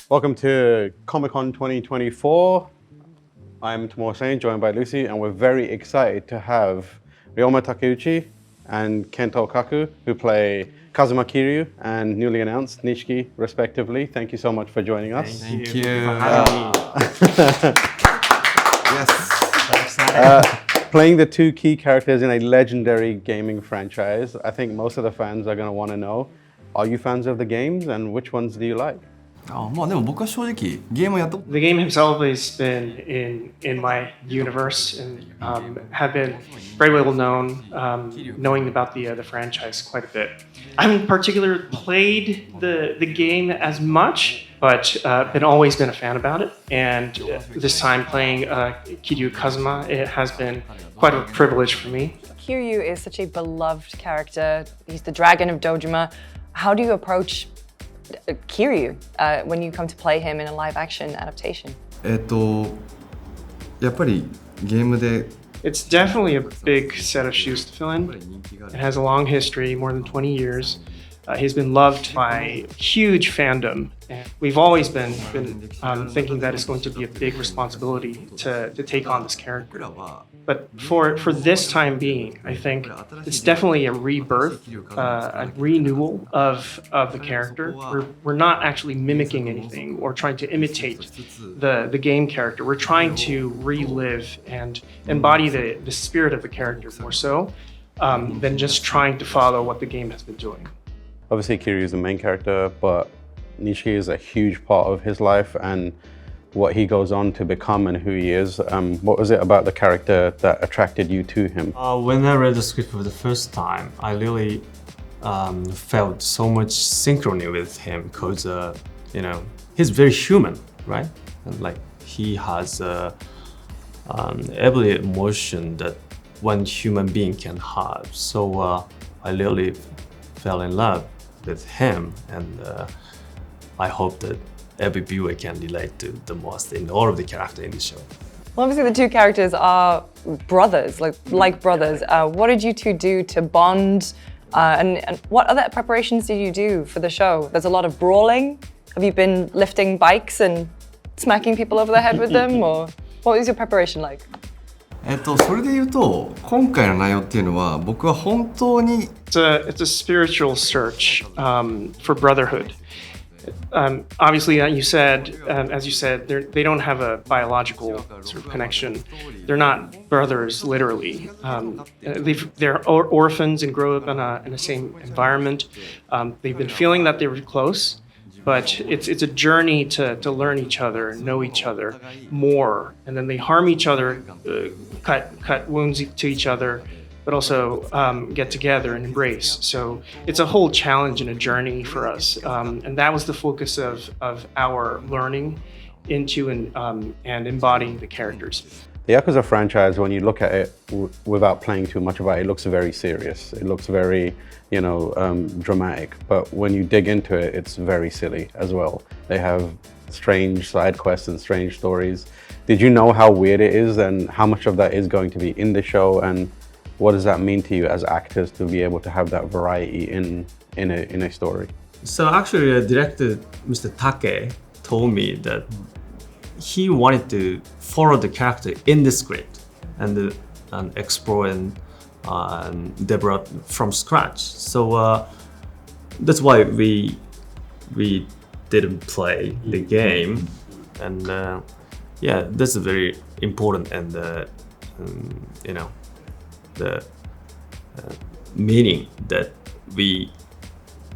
Welcome to Comic-Con 2024. I'm Tamor Sain, joined by Lucy, and we're very excited to have Ryoma Takeuichi and Kento Kaku, who play Kazuma Kiryu and newly announced Nishiki, respectively. Thank you so much for joining us. Thank you for having me. Yes. Playing the two key characters in a legendary gaming franchise, I think most of the fans are going to want to know, are you fans of the games and which ones do you like? まあでも僕は正直ゲームやった The game himself has been in my universe and have been very well known, knowing about the franchise quite a bit. I haven't particularly played the game as much, but always been a fan about it. And this time playing Kiryu Kazuma, it has been quite a privilege for me. Kiryu is such a beloved character. He's the dragon of Dojima. How do you approach Kiryu when you come to play him in a live-action adaptation? やっぱりゲームで It's definitely a big set of shoes to fill in. It has a long history, more than 20 years. He's been loved by huge fandom. And we've always been thinking that it's going to be a big responsibility to take on this character. But for this time being, I think it's definitely a rebirth, a renewal of the character. We're not actually mimicking anything or trying to imitate the game character. We're trying to relive and embody the spirit of the character more so than just trying to follow what the game has been doing. Obviously, Kiryu is the main character, but Nishiki is a huge part of his life and what he goes on to become and who he is. What was it about the character that attracted you to him? When I read the script for the first time, I really felt so much synchrony with him because, he's very human, right? And like he has every emotion that one human being can have. So I really fell in love with him, and I hope that every viewer can relate to the most in all of the characters in the show. Well, obviously the two characters are brothers, like brothers. What did you two do to bond? And what other preparations did you do for the show? There's a lot of brawling. Have you been lifting bikes and smacking people over the head with them? Or what was your preparation like? それで言うと今回の内容っていうのは僕は本当に It's a spiritual search for brotherhood. Obviously, as you said, they don't have a biological sort of connection. They're not brothers, literally. They're orphans and grow up in the same environment. They've been feeling that they were close, but it's a journey to learn each other, know each other more, and then they harm each other, cut wounds to each other, but also get together and embrace. So it's a whole challenge and a journey for us. And that was the focus of our learning into and embodying the characters. The Yakuza franchise, when you look at it without playing too much about it, it looks very serious. It looks very, dramatic. But when you dig into it, it's very silly as well. They have strange side quests and strange stories. Did you know how weird it is and how much of that is going to be in the show? And what does that mean to you as actors to be able to have that variety in a story? So actually, the director, Mr. Take, told me that he wanted to follow the character in the script and explore and develop from scratch. So that's why we didn't play the game, and that's very important, and the meaning that we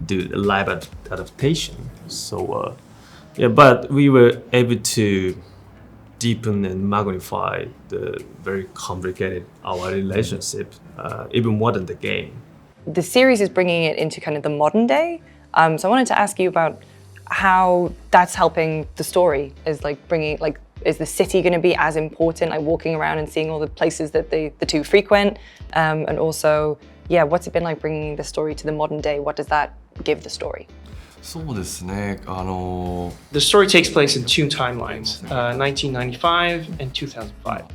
do a live adaptation. So but we were able to deepen and magnify the very complicated our relationship, even more than the game. The series is bringing it into kind of the modern day. So I wanted to ask you about how that's helping the story. Is the city going to be as important, like walking around and seeing all the places that the two frequent? And also, what's it been like bringing the story to the modern day? What does that give the story? そうですね。The story takes place in two timelines, 1995 and 2005.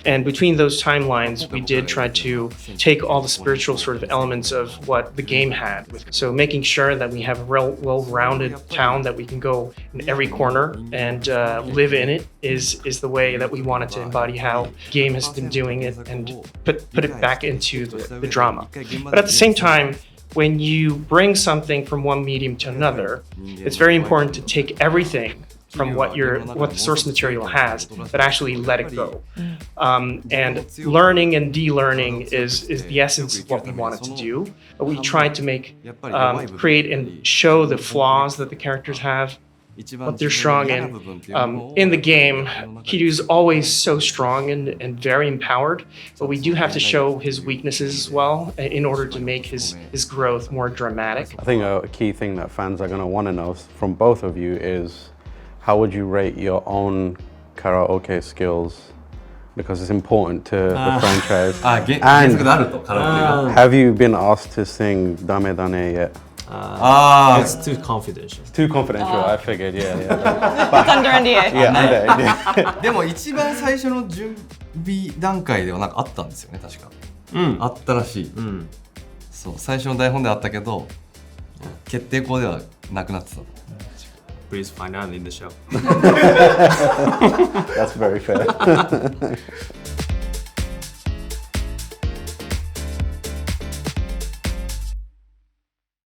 And between those timelines, we did try to take all the spiritual sort of elements of what the game had. So making sure that we have a real well-rounded town that we can go in every corner and live in it is the way that we wanted to embody how the game has been doing it and put it back into the drama. But at the same time, when you bring something from one medium to another, it's very important to take everything from what the source material has, but actually let it go. And learning and de-learning is the essence of what we wanted to do. We tried to create and show the flaws that the characters have, what they're strong in. In the game, Kiryu's always so strong and very empowered, but we do have to show his weaknesses as well in order to make his growth more dramatic. I think a key thing that fans are going to want to know from both of you is how would you rate your own karaoke skills? Because it's important to the franchise. 原作であると、カラオケが。 Have you been asked to sing Dame Dane yet? It's too confidential. It's too confidential, I figured, yeah. It's under NDA. Yeah, under NDA. でも一番最初の準備段階ではなんかあったんですよね、確か。あったらしい。そう、最初の台本ではあったけど、決定校ではなくなってた。Please find out in the show. That's very fair.